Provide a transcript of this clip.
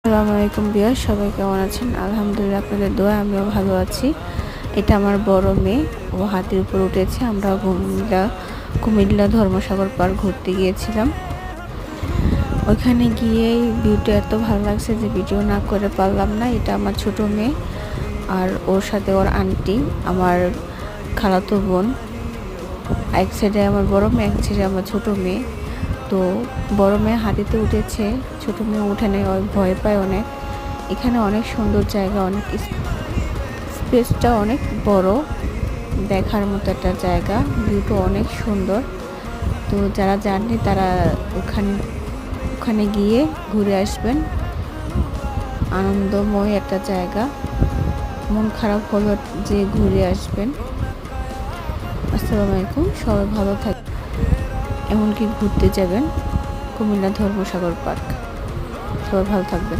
আসসালামু আলাইকুম বিয়ার, সবাই কেমন আছেন? আলহামদুলিল্লাহ, আপনাদের দোয়া আমিও ভালো আছি। এটা আমার বড় মেয়ে, ও হাতির উপর উঠেছে। আমরা কুমিল্লা ধর্মসাগর পার্ক ঘুরতে গিয়েছিলাম। ওইখানে গিয়ে ভিউটা এত ভালো লাগছে যে ভিডিও না করে পারলাম না। এটা আমার ছোট মেয়ে, আর ওর সাথে ওর আন্টি, আমার খালাতো বোন। এক সাইডে আমার বড় মেয়ে, এক সাইডে আমার ছোট মেয়ে। তো বড় মেয়ে হাতিতে উঠেছে, ছোট মেয়ে উঠে নেয়, ভয় পায় অনেক। এখানে অনেক সুন্দর জায়গা, অনেক স্পেসটা অনেক বড়, দেখার মতো একটা জায়গা। ভিউটা অনেক সুন্দর। তো যারা যাননি তারা ওখানে গিয়ে ঘুরে আসবেন। আনন্দময় একটা জায়গা, মন খারাপ হলো যে ঘুরে আসবেন। আসসালামু আলাইকুম, সবাই ভালো থাকবেন। এমনকি ঘুরতে যাবেন কুমিল্লা ধর্মসাগর পার্ক। সবাই ভালো থাকবেন।